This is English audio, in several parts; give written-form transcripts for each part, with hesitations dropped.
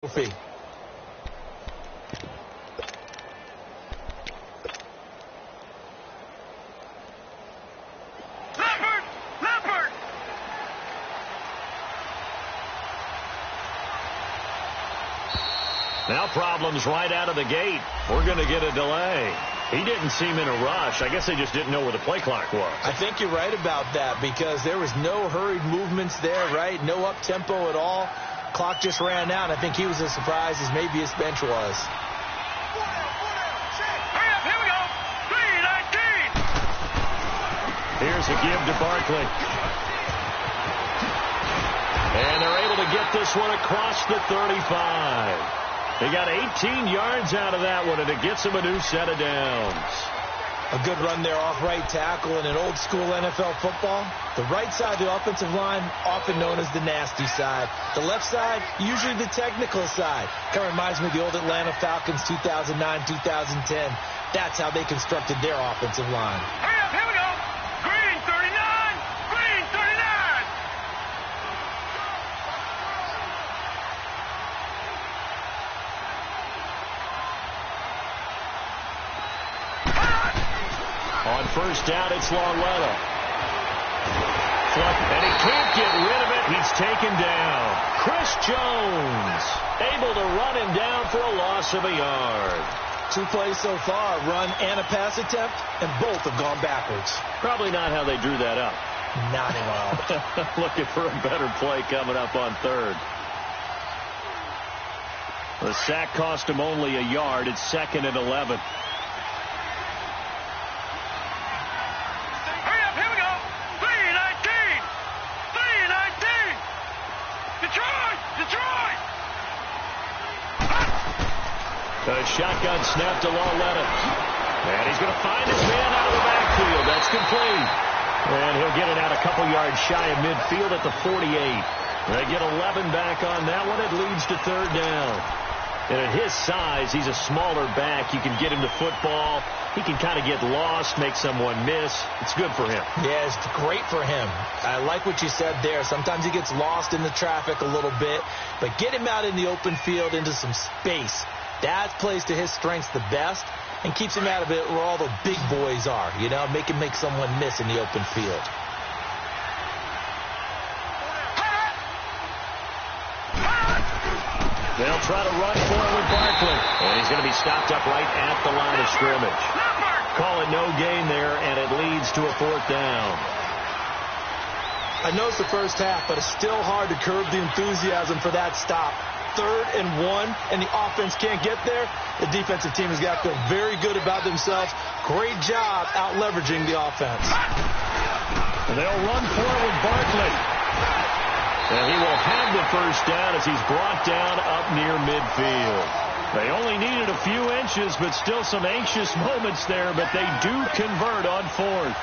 trophy. Now problems right out of the gate. We're going to get a delay. He didn't seem in a rush. I guess they just didn't know where the play clock was. I think you're right about that because there was no hurried movements there, right? No up-tempo at all. Clock just ran out. I think he was as surprised as maybe his bench was. Hurry up, here we go. 3:19. Here's a give to Barkley. And they're able to get this one across the 35. They got 18 yards out of that one, and it gets them a new set of downs. A good run there off right tackle in an old-school NFL football. The right side of the offensive line, often known as the nasty side. The left side, usually the technical side. Kind of reminds me of the old Atlanta Falcons 2009-2010. That's how they constructed their offensive line. Hurry up, here we go. Green 39. Green 39. On first down, it's Lauletta. And he can't get rid of it. He's taken down. Chris Jones able to run him down for a loss of a yard. 2 plays so far, run and a pass attempt, and both have gone backwards. Probably not how they drew that up. Not at all. Looking for a better play coming up on third. The sack cost him only a yard. It's 2nd and 11. Hurry up, here we go. 3:19. 3:19. Detroit. Detroit. A shotgun snap to Lauletta. And he's going to find his man out of the backfield. That's complete. And he'll get it out a couple yards shy of midfield at the 48. They get 11 back on that one. It leads to third down. And at his size, he's a smaller back. You can get him to football. He can kind of get lost, make someone miss. It's good for him. Yeah, it's great for him. I like what you said there. Sometimes he gets lost in the traffic a little bit. But get him out in the open field into some space. That plays to his strengths the best and keeps him out of it where all the big boys are. You know, make someone miss in the open field. They'll try to run forward Barkley. And he's going to be stopped up right at the line of scrimmage. Call it no gain there, and it leads to a fourth down. I know it's the first half, but it's still hard to curb the enthusiasm for that stop. 3rd and 1, and the offense can't get there. The defensive team has got to feel very good about themselves. Great job out-leveraging the offense. And they'll run forward Barkley. And he will have the first down as he's brought down up near midfield. They only needed a few inches, but still some anxious moments there, but they do convert on 4th.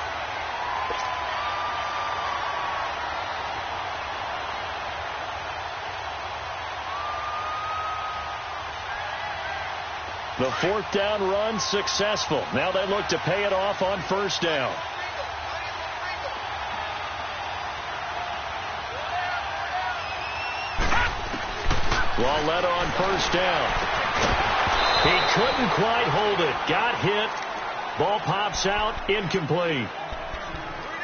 The 4th down run successful. Now they look to pay it off on first down. Lauletta on first down. He couldn't quite hold it. Got hit. Ball pops out. Incomplete.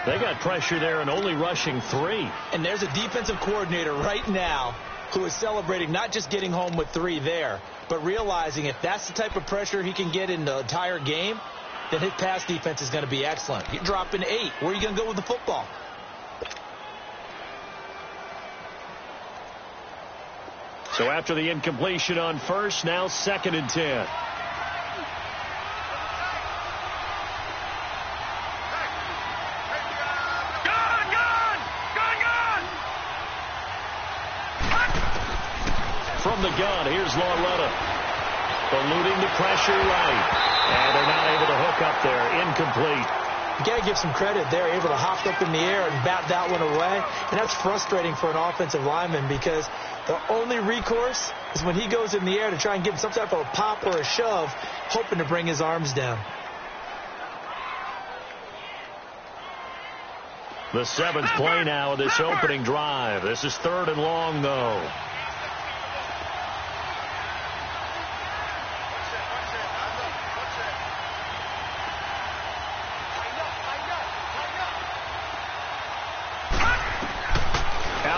They got pressure there and only rushing 3. And there's a defensive coordinator right now who is celebrating not just getting home with 3 there, but realizing if that's the type of pressure he can get in the entire game, then his pass defense is going to be excellent. You're dropping 8. Where are you going to go with the football? So after the incompletion on first, now 2nd and 10. From the gun, here's Lauletta. Eluding the pressure right. And they're not able to hook up there. Incomplete. You got to give some credit. They're able to hop up in the air and bat that one away. And that's frustrating for an offensive lineman because the only recourse is when he goes in the air to try and give him some type of a pop or a shove, hoping to bring his arms down. The 7th play now of this opening drive. This is 3rd and long, though.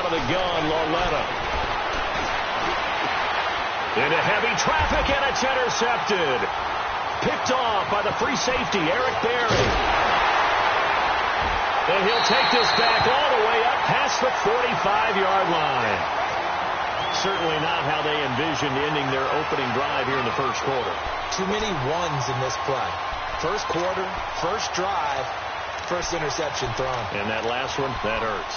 out of the gun, Lauletta. Into heavy traffic, and it's intercepted. Picked off by the free safety, Eric Berry. And he'll take this back all the way up past the 45-yard line. Certainly not how they envisioned ending their opening drive here in the first quarter. Too many ones in this play. First quarter, first drive, first interception thrown. And that last one, that hurts.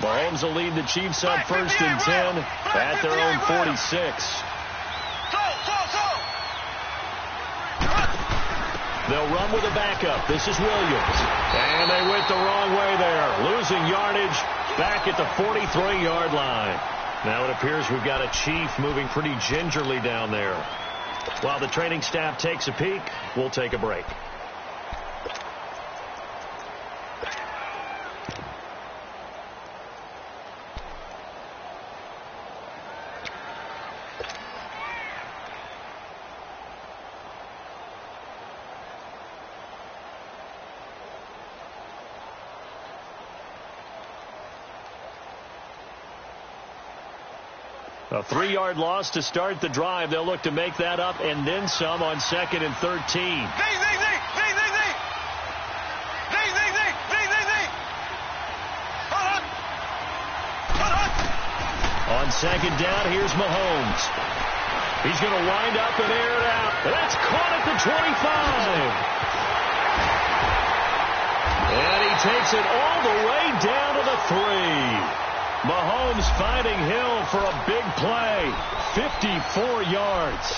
Mahomes will lead the Chiefs up first and 10 at their own 46. They'll run with a backup. This is Williams. And they went the wrong way there. Losing yardage back at the 43-yard line. Now it appears we've got a Chief moving pretty gingerly down there. While the training staff takes a peek, we'll take a break. A 3-yard loss to start the drive. They'll look to make that up and then some on 2nd and 13. On 2nd down, here's Mahomes. He's going to wind up and air it out. That's caught at the 25. And he takes it all the way down to the 3. Mahomes finding Hill for a big play. 54 yards.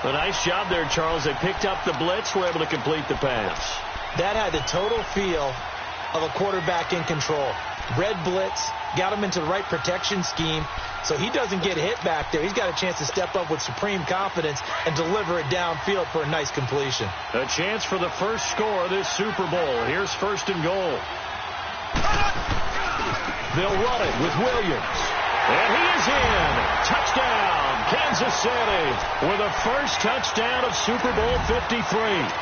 A nice job there, Charles. They picked up the blitz, were able to complete the pass. That had the total feel of a quarterback in control. Red blitz, got him into the right protection scheme, so he doesn't get hit back there. He's got a chance to step up with supreme confidence and deliver it downfield for a nice completion. A chance for the first score of this Super Bowl. Here's 1st and goal. They'll run it with Williams. And he is in. Touchdown, Kansas City, with the first touchdown of Super Bowl 53.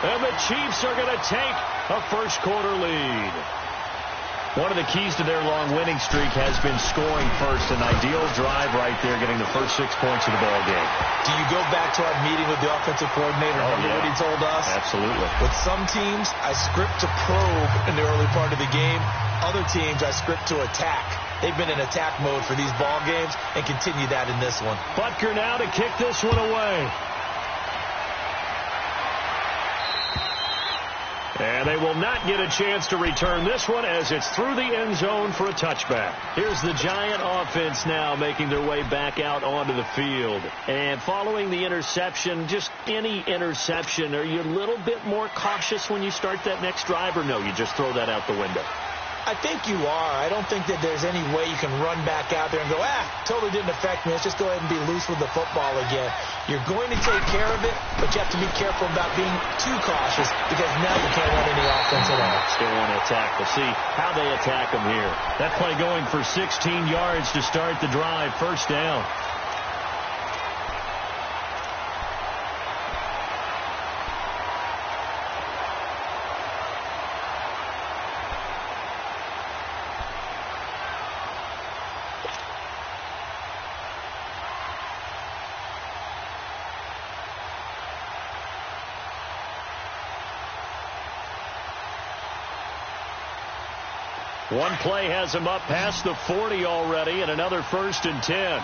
And the Chiefs are going to take a first quarter lead. One of the keys to their long winning streak has been scoring first. An ideal drive right there, getting the first 6 points of the ball game. Do you go back to our meeting with the offensive coordinator? Remember what he told us? Absolutely. With some teams, I script to probe in the early part of the game. Other teams, I script to attack. They've been in attack mode for these ball games and continue that in this one. Butker now to kick this one away. And they will not get a chance to return this one as it's through the end zone for a touchback. Here's the Giant offense now making their way back out onto the field. And following the interception, just any interception, are you a little bit more cautious when you start that next drive, or no, you just throw that out the window? I think you are. I don't think that there's any way you can run back out there and go, totally didn't affect me. Let's just go ahead and be loose with the football again. You're going to take care of it, but you have to be careful about being too cautious because now you can't run any offense at all. Still want to attack. We'll see how they attack them here. That play going for 16 yards to start the drive. First down. One play has him up past the 40 already, and another 1st and 10.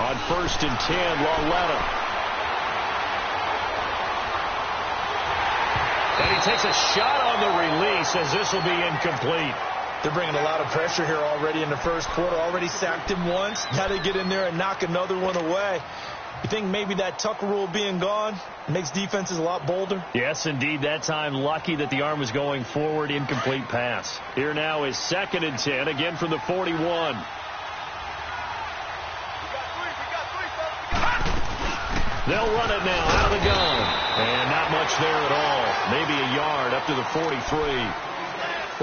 On 1st and 10, Lauletta. And he takes a shot on the release as this will be incomplete. They're bringing a lot of pressure here already in the first quarter. Already sacked him once. Now they get in there and knock another one away. You think maybe that Tucker rule being gone makes defenses a lot bolder? Yes, indeed. That time lucky that the arm was going forward. Incomplete pass. Here now is 2nd and 10. Again from the 41. They'll run it now out of the gun. And not much much there at all. Maybe a yard up to the 43.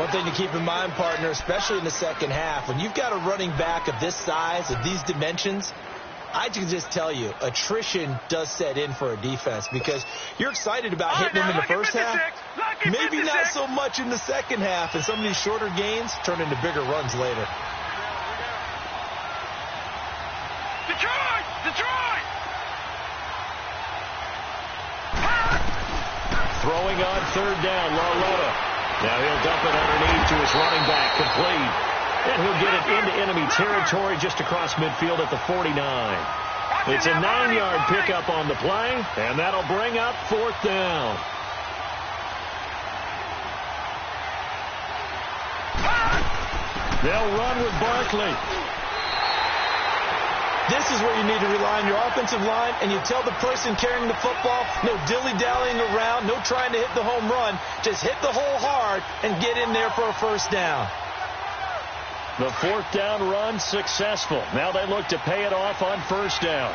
One thing to keep in mind, partner, especially in the second half, when you've got a running back of this size, of these dimensions, I can just tell you, attrition does set in for a defense because you're excited about hitting them in the first half. Maybe not so much in the second half, and some of these shorter gains turn into bigger runs later. Detroit! Detroit! Throwing on third down, Lauletta. Now he'll dump it underneath to his running back, complete. And he'll get it into enemy territory just across midfield at the 49. It's a 9-yard pickup on the play, and that'll bring up fourth down. They'll run with Barkley. This is where you need to rely on your offensive line, and you tell the person carrying the football, no dilly-dallying around, no trying to hit the home run. Just hit the hole hard and get in there for a first down. The fourth down run successful. Now they look to pay it off on first down.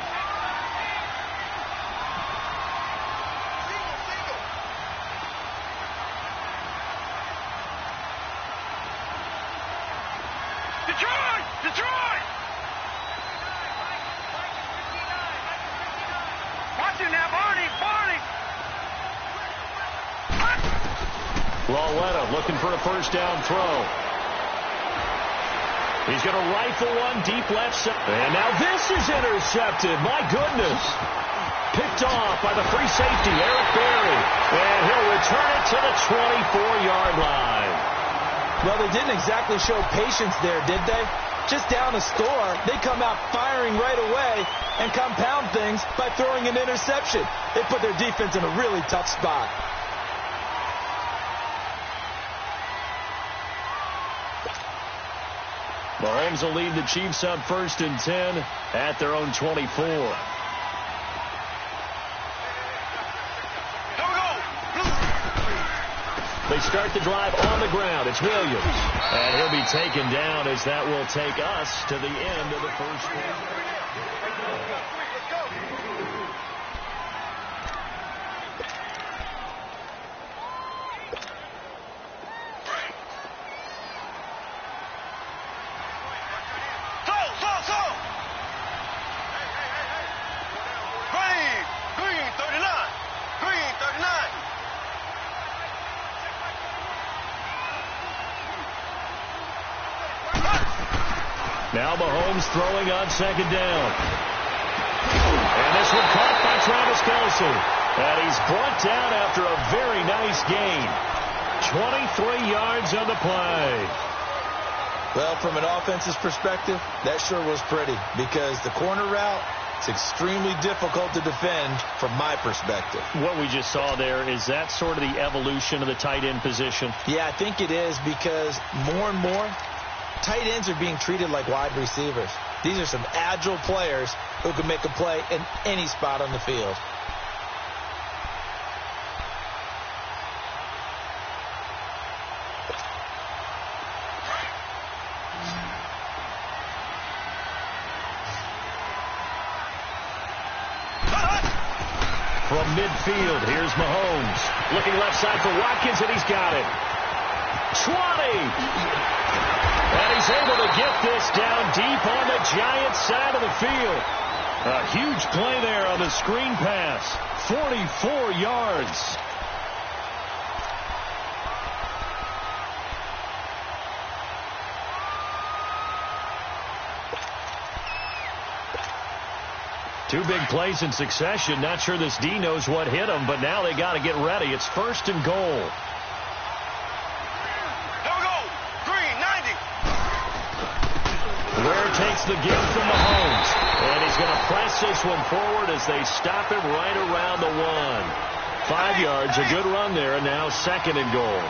Detroit! Detroit! Watch it now, Barney! Barney! Lauletta looking for a first down throw. He's going to rifle one deep left side. And now this is intercepted. My goodness. Picked off by the free safety, Eric Berry. And he'll return it to the 24-yard line. Well, they didn't exactly show patience there, did they? Just down a score, they come out firing right away and compound things by throwing an interception. They put their defense in a really tough spot. Mahomes will lead the Chiefs up 1st and 10 at their own 24. They start the drive on the ground. It's Williams. And he'll be taken down as that will take us to the end of the first quarter. Now Mahomes throwing on second down. And this one caught by Travis Kelce. And he's brought down after a very nice gain. 23 yards on the play. Well, from an offense's perspective, that sure was pretty because the corner route, it's extremely difficult to defend from my perspective. What we just saw there, is that sort of the evolution of the tight end position? Yeah, I think it is because more and more, tight ends are being treated like wide receivers. These are some agile players who can make a play in any spot on the field. From midfield, here's Mahomes. Looking left side for Watkins, and he's got it. 20! And he's able to get this down deep on the Giants side of the field. A huge play there on the screen pass. 44 yards. Two big plays in succession. Not sure this D knows what hit him, but now they got to get ready. It's 1st and goal. Ware takes the give from Mahomes. And he's going to press this one forward as they stop him right around the 1. 5 yards, a good run there, and now 2nd and goal.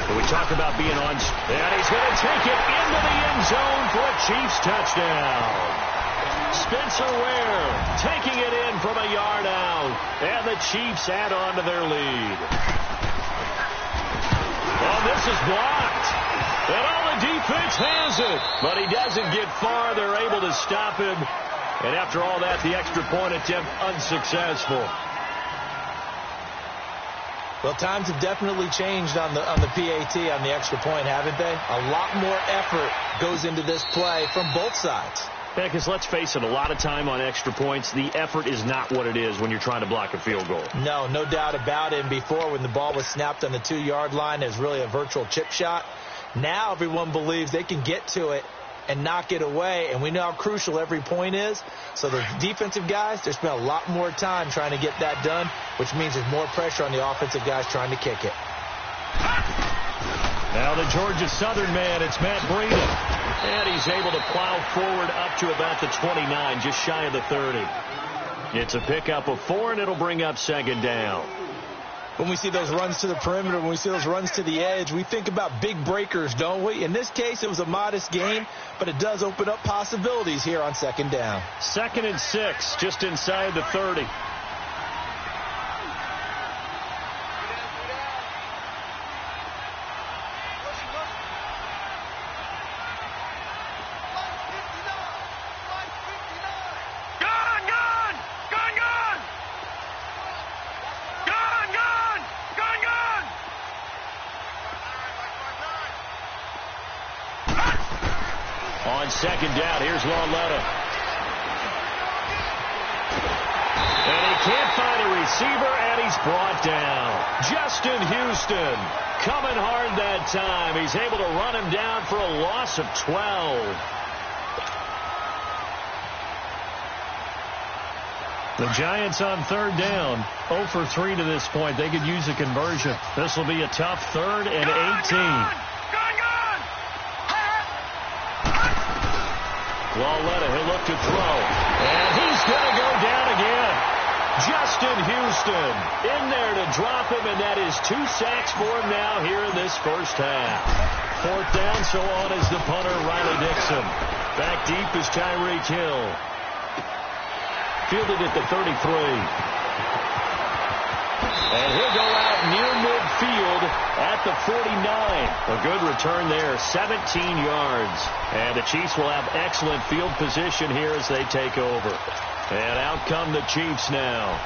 And we talk about being on. And he's going to take it into the end zone for a Chiefs touchdown. Spencer Ware taking it in from a yard out. And the Chiefs add on to their lead. Well, this is blocked. And all the defense has it. But he doesn't get far. They're able to stop him. And after all that, the extra point attempt unsuccessful. Well, times have definitely changed on the PAT, on the extra point, haven't they? A lot more effort goes into this play from both sides. Yeah, because let's face it, a lot of time on extra points, the effort is not what it is when you're trying to block a field goal. No doubt about it. And before, when the ball was snapped on the 2-yard line, it was really a virtual chip shot. Now everyone believes they can get to it and knock it away, and we know how crucial every point is. So the defensive guys, they spend a lot more time trying to get that done, which means there's more pressure on the offensive guys trying to kick it. Now the Georgia Southern man, it's Matt Breida. And he's able to plow forward up to about the 29, just shy of the 30. It's a pickup of 4, and it'll bring up second down. When we see those runs to the perimeter, when we see those runs to the edge, we think about big breakers, don't we? In this case, it was a modest gain, but it does open up possibilities here on second down. 2nd and 6, just inside the 30. On second down, here's Lauletta. And he can't find a receiver, and he's brought down. Justin Houston coming hard that time. He's able to run him down for a loss of 12. The Giants on third down, 0 for 3 to this point. They could use a conversion. This will be a tough 3rd and 18. Lauletta, he'll look to throw. And he's going to go down again. Justin Houston in there to drop him, and that is 2 sacks for him now here in this first half. 4th down, so on is the punter, Riley Dixon. Back deep is Tyreek Hill. Fielded at the 33. And he'll go out near midfield at the 49. A good return there, 17 yards. And the Chiefs will have excellent field position here as they take over. And out come the Chiefs now.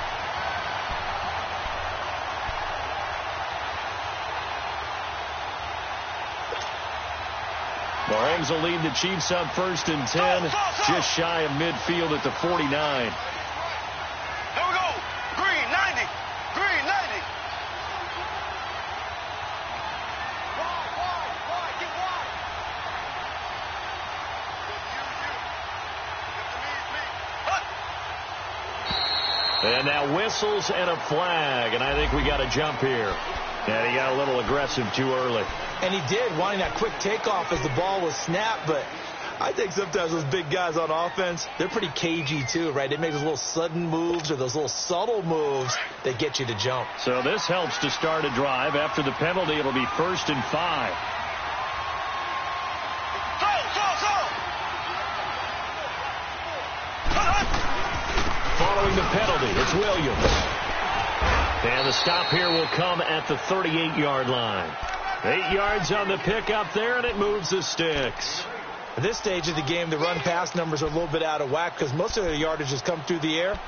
Mahomes will lead the Chiefs up 1st and 10, just shy of midfield at the 49. And now whistles and a flag, and I think we got a jump here. And he got a little aggressive too early. And he did, wanting that quick takeoff as the ball was snapped, but I think sometimes those big guys on offense, they're pretty cagey too, right? They make those little sudden moves or those little subtle moves that get you to jump. So this helps to start a drive. After the penalty, it'll be 1st and 5. Following the penalty, it's Williams. And the stop here will come at the 38-yard line. 8 yards on the pickup there, and it moves the sticks. At this stage of the game, the run-pass numbers are a little bit out of whack because most of their yardage has come through the air.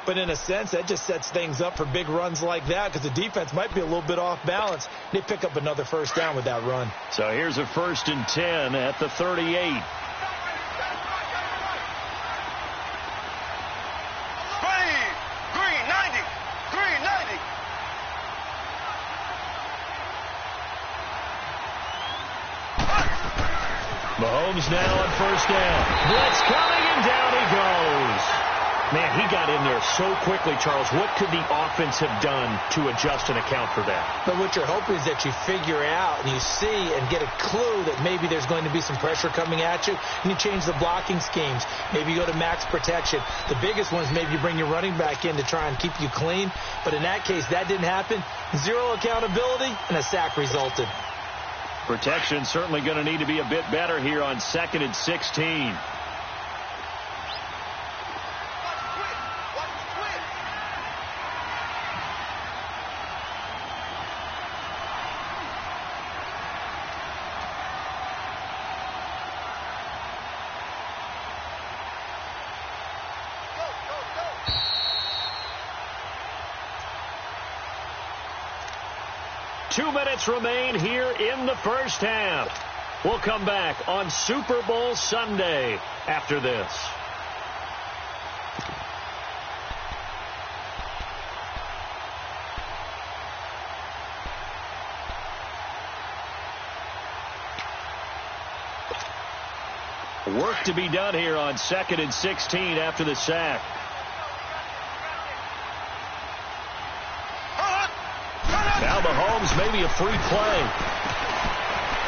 But in a sense, that just sets things up for big runs like that because the defense might be a little bit off balance. They pick up another 1st down with that run. So here's a 1st and 10 at the 38. Mahomes now on 1st down. Blitz coming, and down he goes. Man, he got in there so quickly, Charles. What could the offense have done to adjust and account for that? But what you're hoping is that you figure out and you see and get a clue that maybe there's going to be some pressure coming at you, and you change the blocking schemes. Maybe you go to max protection. The biggest one is maybe you bring your running back in to try and keep you clean. But in that case, that didn't happen. 0 accountability, and a sack resulted. Protection certainly going to need to be a bit better here on 2nd and 16. 2 minutes remain here in the first half. We'll come back on Super Bowl Sunday after this. Work to be done here on 2nd and 16 after the sack. Now Mahomes, maybe a free play.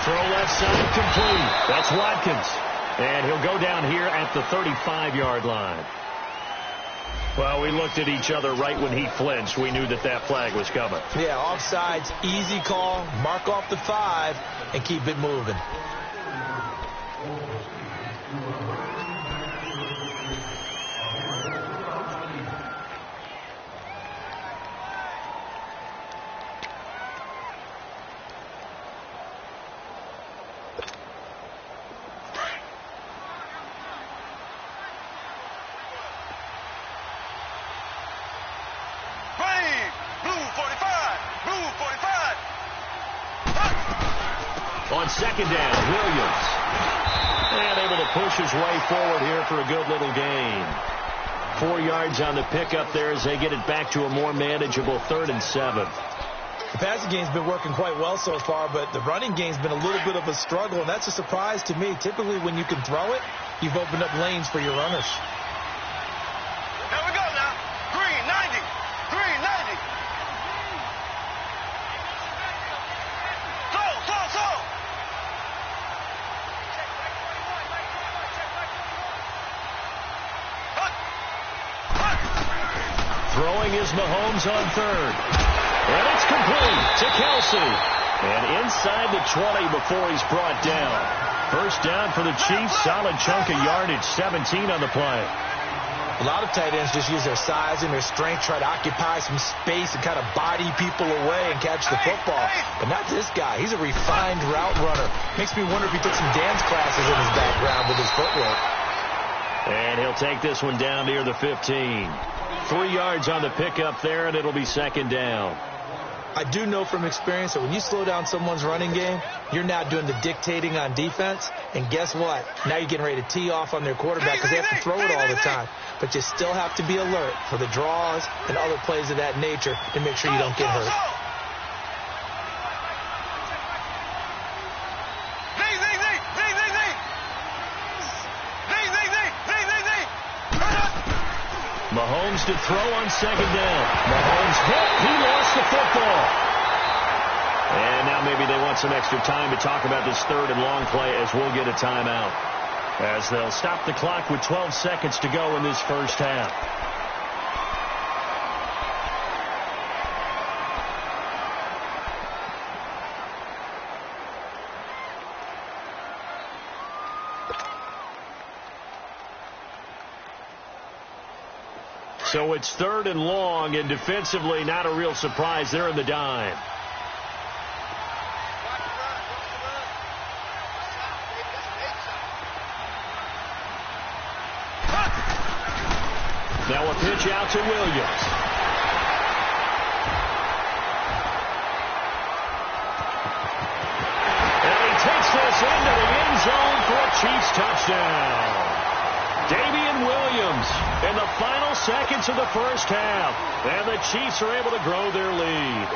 Throw left side complete. That's Watkins. And he'll go down here at the 35-yard line. Well, we looked at each other right when he flinched. We knew that that flag was coming. Yeah, offsides, easy call. Mark off the 5 and keep it moving. On 2nd down, Williams. And able to push his way forward here for a good little gain. 4 yards on the pickup there as they get it back to a more manageable 3rd and 7. The passing game's been working quite well so far, but the running game's been a little bit of a struggle, and that's a surprise to me. Typically, when you can throw it, you've opened up lanes for your runners. Here we go now. Green, 90. Green, 90. Slow. Throwing is Mahomes on 3rd. And it's complete to Kelsey. And inside the 20 before he's brought down. First down for the Chiefs. Solid chunk of yardage. 17 on the play. A lot of tight ends just use their size and their strength, try to occupy some space and kind of body people away and catch the football. But not this guy. He's a refined route runner. Makes me wonder if he took some dance classes in his background with his footwork. And he'll take this one down near the 15. 3 yards on the pickup there, and it'll be 2nd down. I do know from experience that when you slow down someone's running game, you're now doing the dictating on defense. And guess what? Now you're getting ready to tee off on their quarterback because they have to throw it all the time. But you still have to be alert for the draws and other plays of that nature to make sure you don't get hurt. Mahomes to throw on 2nd down. Mahomes hit. He lost the football. And now maybe they want some extra time to talk about this 3rd and long play as we'll get a timeout. As they'll stop the clock with 12 seconds to go in this first half. So it's 3rd and long, and defensively not a real surprise. They're in the dime. Now a pitch out to Williams. And he takes this into the end zone for a Chiefs touchdown. Damian Williams in the final seconds of the first half. And the Chiefs are able to grow their lead.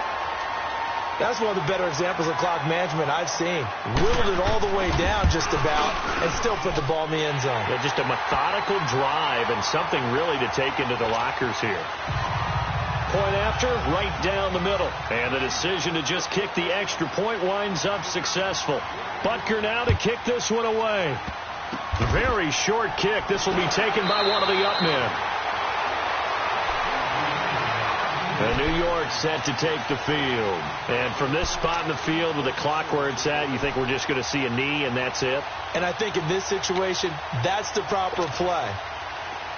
That's one of the better examples of clock management I've seen. Whittled it all the way down just about and still put the ball in the end zone. Yeah, just a methodical drive and something really to take into the lockers here. Point after, right down the middle. And the decision to just kick the extra point winds up successful. Butker now to kick this one away. Very short kick. This will be taken by one of the up men. And New York set to take the field. And from this spot in the field with the clock where it's at, you think we're just going to see a knee and that's it? And I think in this situation, that's the proper play.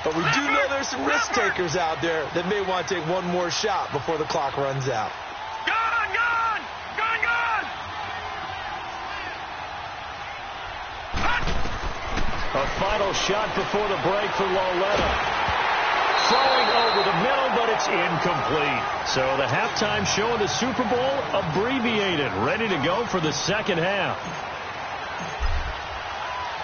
But we do know there's some risk takers out there that may want to take one more shot before the clock runs out. A final shot before the break for Lauletta. throwing over the middle, but it's incomplete. So the halftime show of the Super Bowl abbreviated, ready to go for the second half.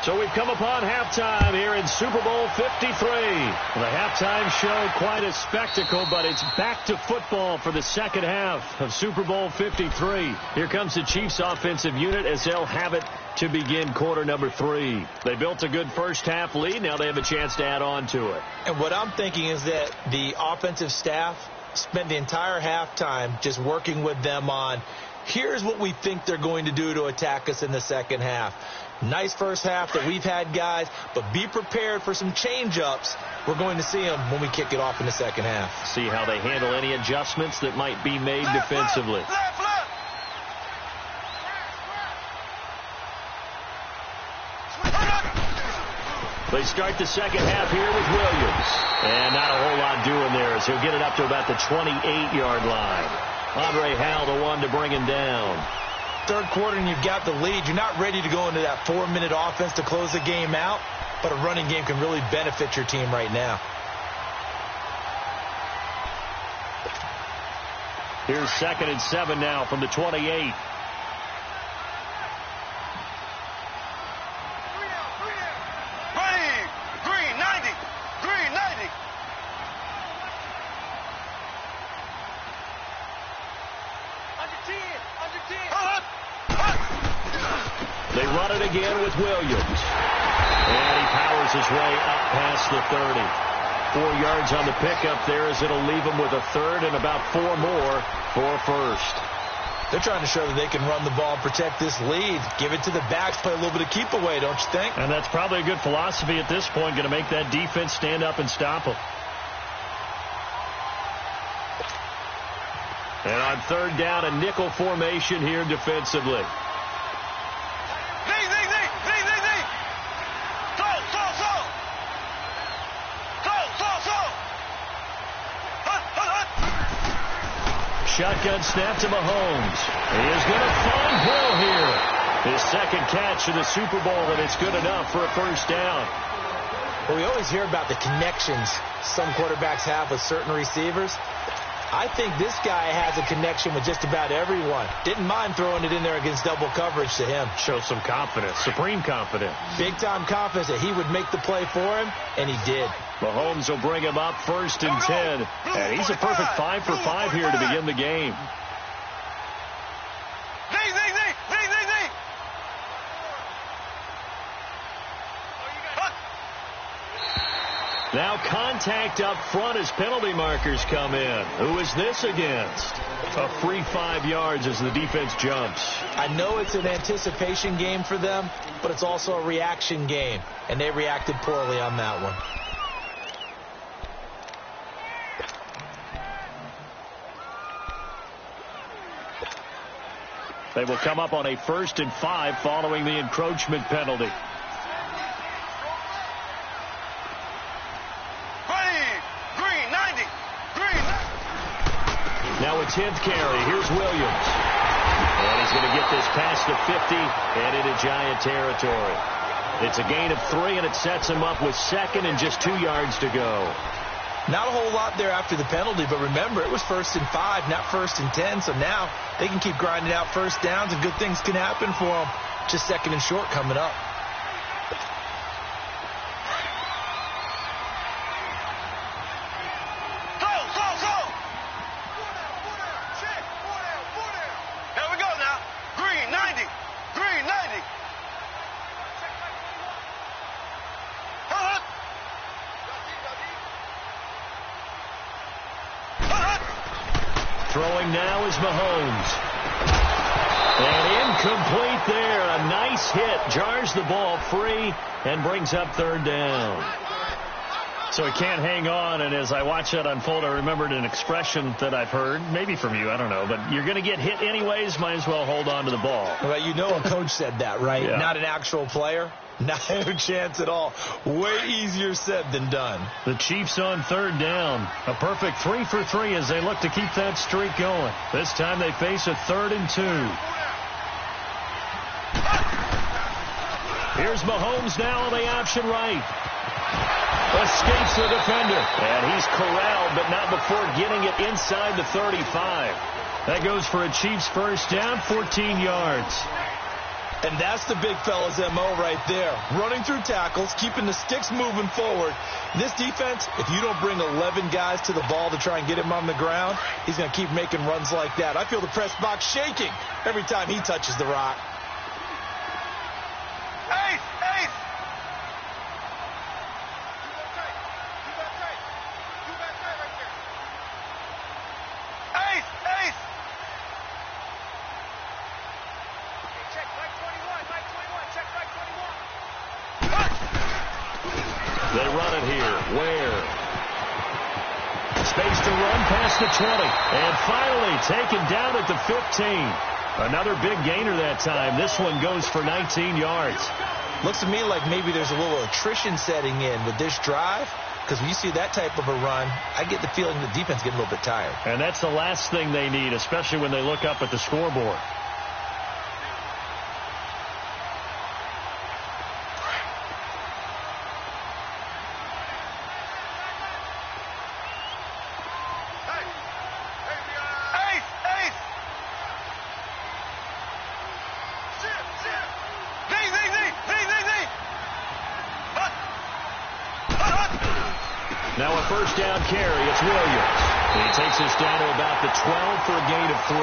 So we've come upon halftime here in Super Bowl 53. The halftime show, quite a spectacle, but it's back to football for the second half of Super Bowl 53. Here comes the Chiefs offensive unit as they'll have it to begin quarter number 3. They built a good first half lead. Now they have a chance to add on to it. And what I'm thinking is that the offensive staff spent the entire halftime just working with them on, here's what we think they're going to do to attack us in the second half. Nice first half that we've had, guys, but be prepared for some change-ups. We're going to see them when we kick it off in the second half. See how they handle any adjustments that might be made defensively. They start the second half here with Williams. And not a whole lot doing there as he'll get it up to about the 28-yard line. Andre Howell, the one to bring him down. Third quarter and you've got the lead. You're not ready to go into that 4-minute offense to close the game out, but a running game can really benefit your team right now. Here's 2nd and 7 now from the 28. They run it again with Williams. And he powers his way up past the 30. 4 yards on the pickup there as it'll leave him with a third and about 4 more for a first. They're trying to show that they can run the ball and protect this lead. Give it to the backs, play a little bit of keep away, don't you think? And that's probably a good philosophy at this point, going to make that defense stand up and stop them. And on third down, a nickel formation here defensively. Shotgun snap to Mahomes. He is going to find Hill here. His second catch in the Super Bowl, and it's good enough for a first down. Well, we always hear about the connections some quarterbacks have with certain receivers. I think this guy has a connection with just about everyone. Didn't mind throwing it in there against double coverage to him. Shows some confidence, supreme confidence. Big-time confidence that he would make the play for him, and he did. Mahomes will bring him up 1st and 10. And he's a perfect 5 for 5 here to begin the game. Now contact up front as penalty markers come in. Who is this against? A free 5 yards as the defense jumps. I know it's an anticipation game for them, but it's also a reaction game, and they reacted poorly on that one. They will come up on a 1st and 5 following the encroachment penalty. Now a 10th carry. Here's Williams. And he's going to get this past the 50 and into Giant territory. It's a gain of 3, and it sets him up with 2nd and just 2 yards to go. Not a whole lot there after the penalty, but remember, it was 1st and 5, not 1st and 10, so now they can keep grinding out first downs, and good things can happen for them. Just 2nd and short coming up. Throwing now is Mahomes. And incomplete there. A nice hit. Jars the ball free and brings up 3rd down. So he can't hang on, and as I watch that unfold, I remembered an expression that I've heard, maybe from you, I don't know, but you're going to get hit anyways, might as well hold on to the ball. Well, you know a coach said that, right? Yeah. Not an actual player. Not a chance at all. Way easier said than done. The Chiefs on 3rd down. A perfect 3 for 3 as they look to keep that streak going. This time they face a 3rd and 2. Here's Mahomes now on the option right. Escapes the defender. And he's corralled, but not before getting it inside the 35. That goes for a Chiefs first down, 14 yards. And that's the big fella's MO right there. Running through tackles, keeping the sticks moving forward. This defense, if you don't bring 11 guys to the ball to try and get him on the ground, he's going to keep making runs like that. I feel the press box shaking every time he touches the rock. Ace! Ace! Ace! Ace! Check right 21, right 21, check right 21. They run it here. Where? Space to run past the 20. And finally taken down at the 15. Another big gainer that time. This one goes for 19 yards. Looks to me like maybe there's a little attrition setting in with this drive. Because when you see that type of a run, I get the feeling the defense getting a little bit tired. And that's the last thing they need, especially when they look up at the scoreboard. Now a first down carry. It's Williams. He takes us down to about the 12 for a gain of 3.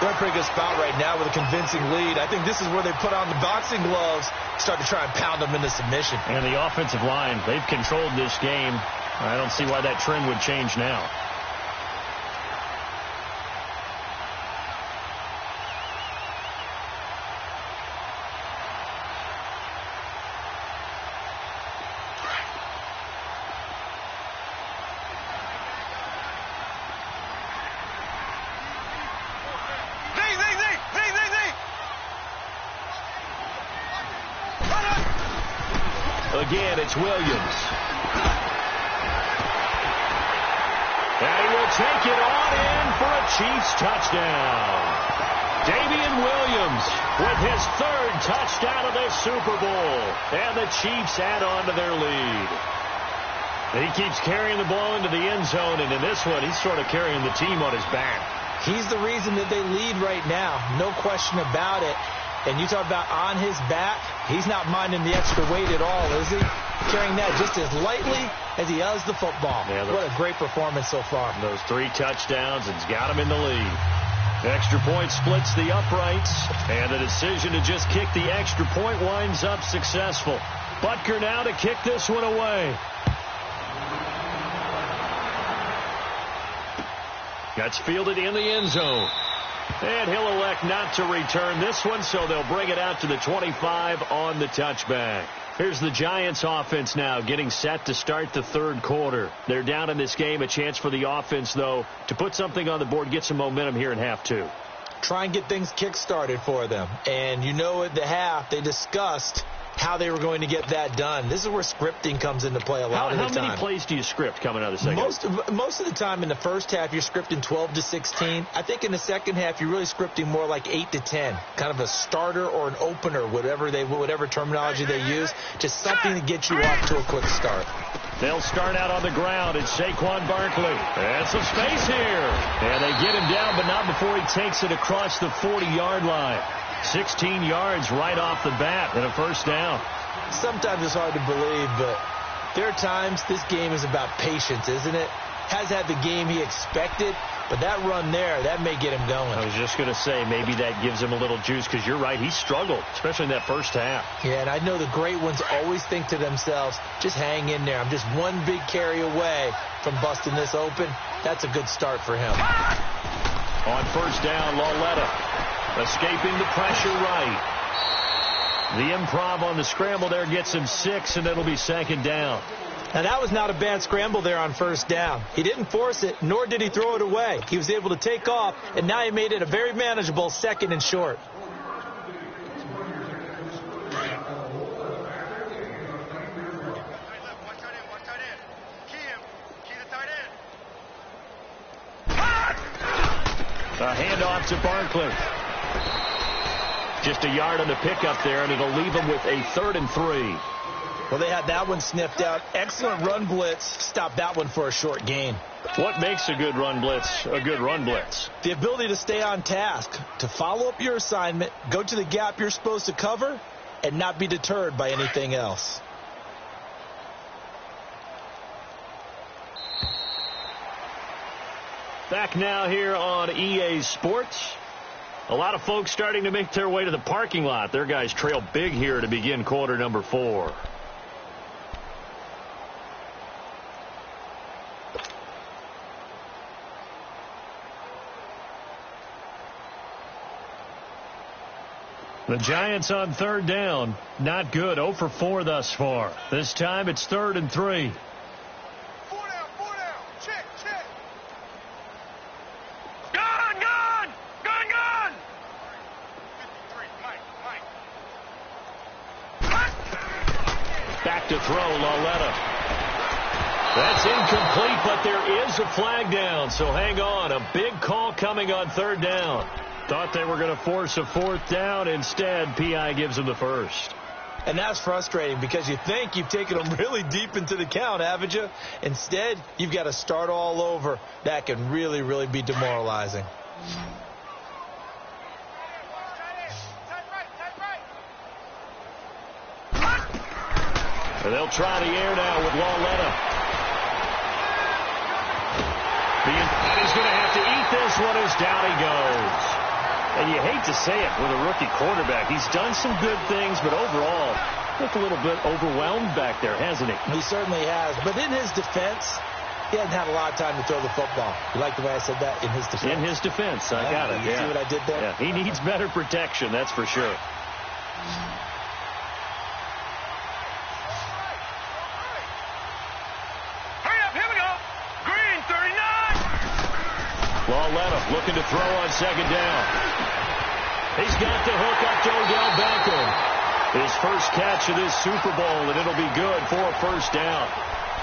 They're in a pretty good spot right now with a convincing lead. I think this is where they put on the boxing gloves, start to try and pound them into submission. And the offensive line, they've controlled this game. I don't see why that trend would change now. Again, it's Williams. And he will take it on in for a Chiefs touchdown. Damian Williams with his 3rd touchdown of this Super Bowl. And the Chiefs add on to their lead. He keeps carrying the ball into the end zone, and in this one, he's sort of carrying the team on his back. He's the reason that they lead right now. No question about it. And you talk about on his back, he's not minding the extra weight at all, is he? Carrying that just as lightly as he does the football. Yeah, what a great performance so far. Those 3 touchdowns, it's got him in the lead. Extra point splits the uprights, and the decision to just kick the extra point winds up successful. Butker now to kick this one away. That's fielded in the end zone. And he'll elect not to return this one, so they'll bring it out to the 25 on the touchback. Here's the Giants offense now getting set to start the 3rd quarter. They're down in this game. A chance for the offense, though, to put something on the board, get some momentum here in half 2. Try and get things kick-started for them. And you know at the half, they discussed how they were going to get that done. This is where scripting comes into play a lot of the time. How many plays do you script coming out of the second? Most of the time in the first half, you're scripting 12 to 16. I think in the second half, you're really scripting more like 8 to 10. Kind of a starter or an opener, whatever terminology they use. Just something to get you off to a quick start. They'll start out on the ground. It's Saquon Barkley. And some space here. And they get him down, but not before he takes it across the 40-yard line. 16 yards right off the bat and a first down. Sometimes it's hard to believe, but there are times this game is about patience, isn't it? Has had the game he expected, but that run there, that may get him going. I was just going to say, maybe that gives him a little juice, because you're right, he struggled, especially in that first half. Yeah, and I know the great ones always think to themselves, just hang in there. I'm just one big carry away from busting this open. That's a good start for him. On first down, Lauletta. Escaping the pressure right. The improv on the scramble there gets him 6, and it'll be 2nd down. Now, that was not a bad scramble there on first down. He didn't force it, nor did he throw it away. He was able to take off, and now he made it a very manageable 2nd and short. A handoff to Barkley. Just a yard on the pickup there, and it'll leave him with a 3rd and 3. Well, they had that one sniffed out. Excellent run blitz. Stopped that one for a short gain. What makes a good run blitz a good run blitz? The ability to stay on task, to follow up your assignment, go to the gap you're supposed to cover, and not be deterred by anything else. Back now here on EA Sports. A lot of folks starting to make their way to the parking lot. Their guys trail big here to begin quarter number 4. The Giants on third down. Not good. 0 for 4 thus far. This time it's 3rd and 3. 4 down. Check. Gun. 53, Mike. Back to throw, Lauletta. That's incomplete, but there is a flag down, so hang on. A big call coming on 3rd down. Thought they were going to force a 4th down. Instead, P.I. gives them the first. And that's frustrating because you think you've taken them really deep into the count, haven't you? Instead, you've got to start all over. That can really, really be demoralizing. And they'll try the air now with Lauletta. And he's going to have to eat this one as down he goes. And you hate to say it with a rookie quarterback. He's done some good things, but overall, looked a little bit overwhelmed back there, hasn't he? He certainly has. But in his defense, he hasn't had a lot of time to throw the football. You like the way I said that? In his defense? In his defense. I got it. You see what I did there? Yeah, he needs better protection, that's for sure. Lauletta looking to throw on 2nd down. He's got the hook up to Odell Beckham. His first catch of this Super Bowl, and it'll be good for a 1st down.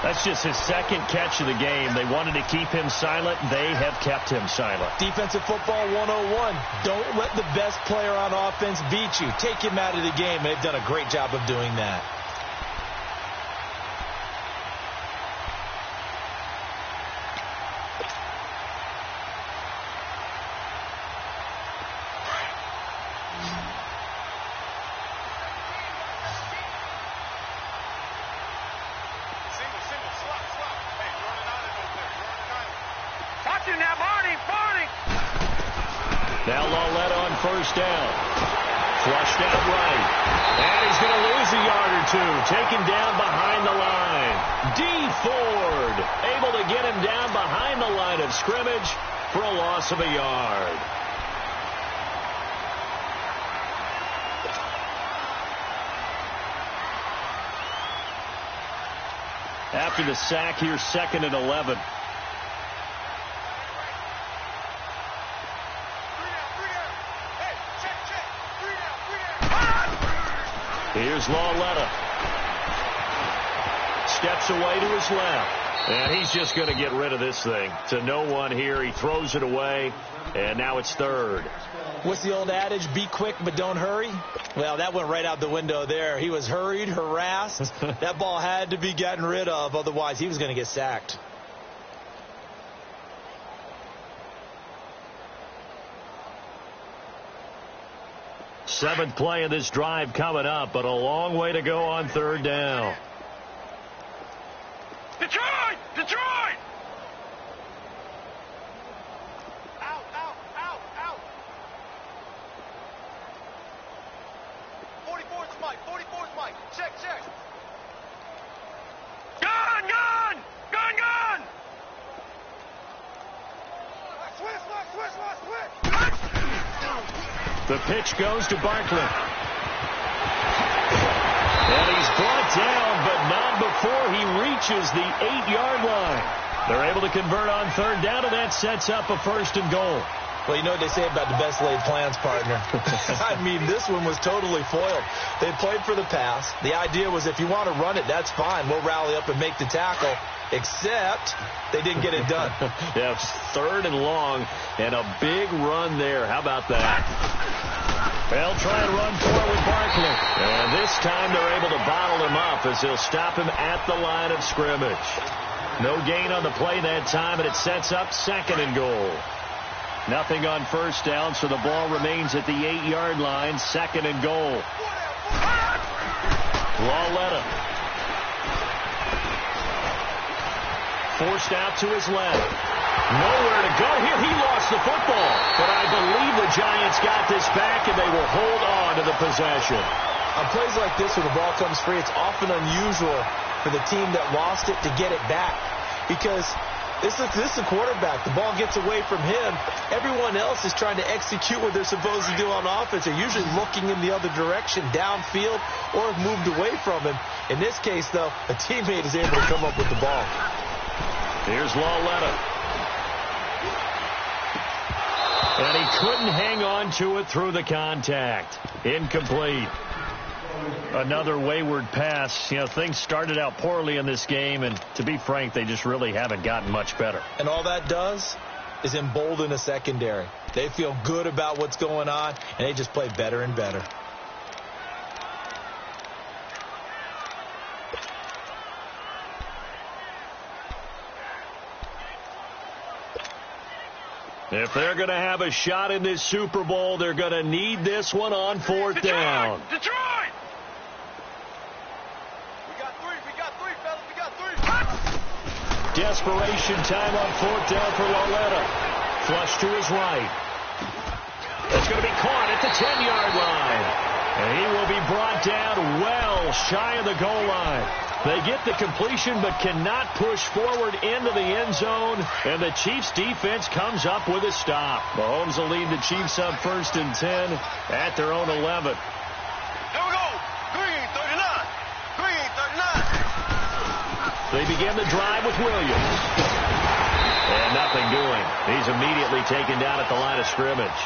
That's just his 2nd catch of the game. They wanted to keep him silent. They have kept him silent. Defensive football 101. Don't let the best player on offense beat you. Take him out of the game. They've done a great job of doing that. Now Lauletta on 1st down. Flushed out right. And he's going to lose a yard or 2. Taken down behind the line. D. Ford able to get him down behind the line of scrimmage for a loss of a yard. After the sack, here's 2nd and 11. Here's Lauletta. Steps away to his left. And he's just going to get rid of this thing. To no one here. He throws it away. And now it's 3rd. What's the old adage? Be quick, but don't hurry. Well, that went right out the window there. He was hurried, harassed. That ball had to be gotten rid of. Otherwise, he was going to get sacked. Seventh play of this drive coming up, but a long way to go on 3rd down. Detroit! Out! 44's Mike. Check. Gun! Switch! The pitch goes to Barkley. And he's brought down, but not before he reaches the 8-yard line. They're able to convert on 3rd down, and that sets up a 1st and goal. Well, you know what they say about the best laid plans, partner. I mean, this one was totally foiled. They played for the pass. The idea was if you want to run it, that's fine. We'll rally up and make the tackle. Except they didn't get it done. Yeah, 3rd and long and a big run there. How about that? They'll try and run for it with Barkley. And this time they're able to bottle him up as they'll stop him at the line of scrimmage. No gain on the play that time, and it sets up 2nd and goal. Nothing on 1st down, so the ball remains at the 8-yard line. 2nd and goal. Lauletta. Forced out to his left. Nowhere to go here. He lost the football. But I believe the Giants got this back, and they will hold on to the possession. On plays like this, when the ball comes free, it's often unusual for the team that lost it to get it back. Because this is the quarterback. The ball gets away from him. Everyone else is trying to execute what they're supposed to do on offense. They're usually looking in the other direction, downfield, or have moved away from him. In this case, though, a teammate is able to come up with the ball. Here's Lauletta. And he couldn't hang on to it through the contact. Incomplete. Another wayward pass. You know, things started out poorly in this game, and to be frank, they just really haven't gotten much better. And all that does is embolden a secondary. They feel good about what's going on, and they just play better and better. If they're going to have a shot in this Super Bowl, they're going to need this one on 4th down. Detroit! We got three, fellas. We got three. Desperation time on 4th down for Lauletta. Flush to his right. It's going to be caught at the 10-yard line. And he will be brought down well shy of the goal line. They get the completion but cannot push forward into the end zone. And the Chiefs defense comes up with a stop. Mahomes will lead the Chiefs up 1st and 10 at their own 11. Here we go. Green, 39. Green, 39. They begin the drive with Williams. And nothing doing. He's immediately taken down at the line of scrimmage.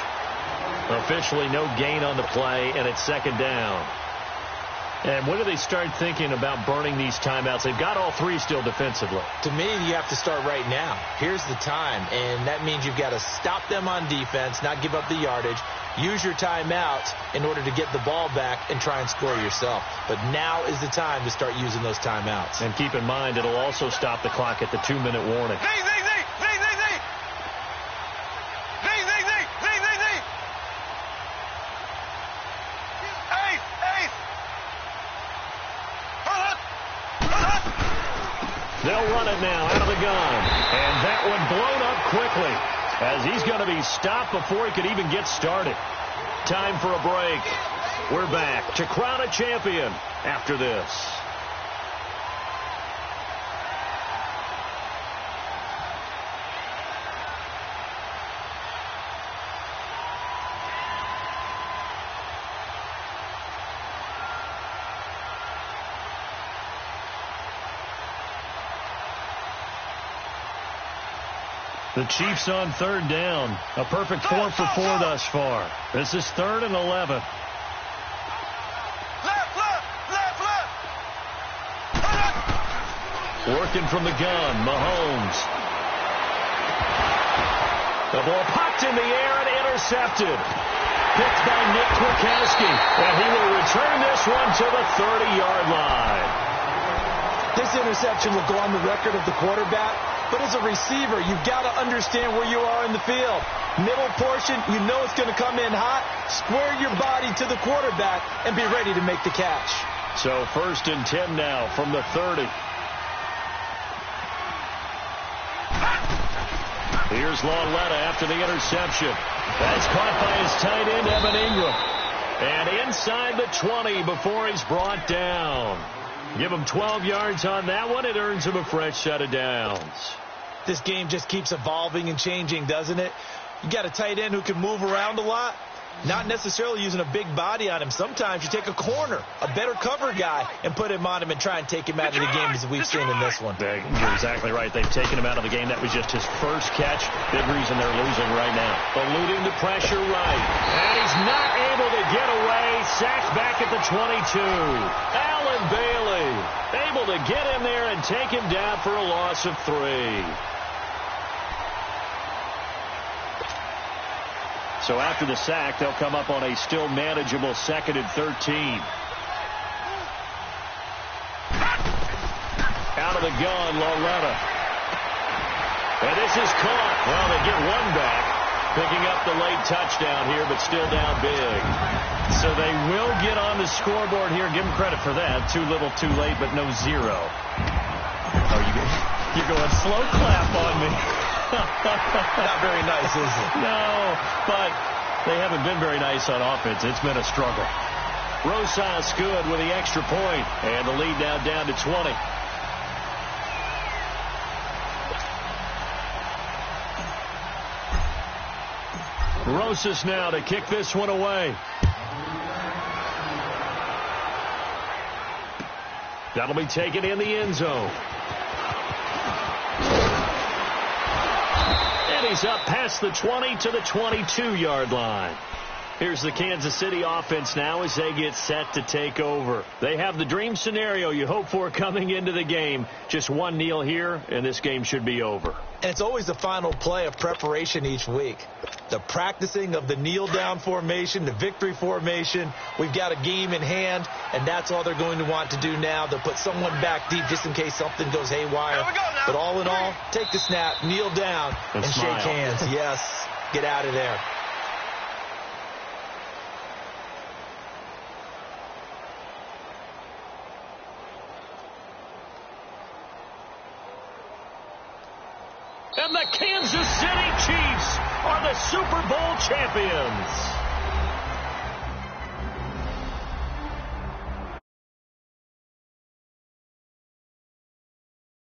Officially no gain on the play, and it's 2nd down. And when do they start thinking about burning these timeouts? They've got all 3 still defensively. To me, you have to start right now. Here's the time, and that means you've got to stop them on defense, not give up the yardage, use your timeouts in order to get the ball back and try and score yourself. But now is the time to start using those timeouts. And keep in mind, it'll also stop the clock at the 2-minute warning. They'll run it now out of the gun. And that one blown up quickly as he's going to be stopped before he could even get started. Time for a break. We're back to crown a champion after this. The Chiefs on 3rd down. A perfect 4 for 4 thus far. This is 3rd and 11. Working from the gun, Mahomes. The ball popped in the air and intercepted. Picked by Nick Kwiatkowski. And he will return this one to the 30-yard line. This interception will go on the record of the quarterback. But as a receiver, you've got to understand where you are in the field. Middle portion, you know it's going to come in hot. Square your body to the quarterback and be ready to make the catch. So 1st and 10 now from the 30. Here's Lauletta after the interception. That's caught by his tight end, Evan Ingram. And inside the 20 before he's brought down. Give him 12 yards on that one. It earns him a fresh set of downs. This game just keeps evolving and changing, doesn't it? You got a tight end who can move around a lot. Not necessarily using a big body on him. Sometimes you take a corner, a better cover guy, and put him on him and try and take him out of the game as we've seen in this one. You're exactly right. They've taken him out of the game. That was just his first catch. Big reason they're losing right now. Eluding the pressure right. And he's not able to get away. Sacked back at the 22. Allen Bailey able to get in there and take him down for a loss of 3. So after the sack, they'll come up on a still manageable 2nd and 13. Out of the gun, Loretta. And this is caught. Well, they get one back, picking up the late touchdown here, but still down big. So they will get on the scoreboard here. Give them credit for that. Too little, too late, but no 0. Oh, you're going slow clap on me. Not very nice, is it? No, but they haven't been very nice on offense. It's been a struggle. Rosas good with the extra point, and the lead now down to 20. Rosas now to kick this one away. That'll be taken in the end zone. And he's up past the 20 to the 22-yard line. Here's the Kansas City offense now as they get set to take over. They have the dream scenario you hope for coming into the game. Just one kneel here, and this game should be over. And it's always the final play of preparation each week. The practicing of the kneel-down formation, the victory formation. We've got a game in hand, and that's all they're going to want to do now. They'll put someone back deep just in case something goes haywire. But all in all, take the snap, kneel down, and shake hands. Yes, get out of there. And the Kansas City Chiefs are the Super Bowl champions.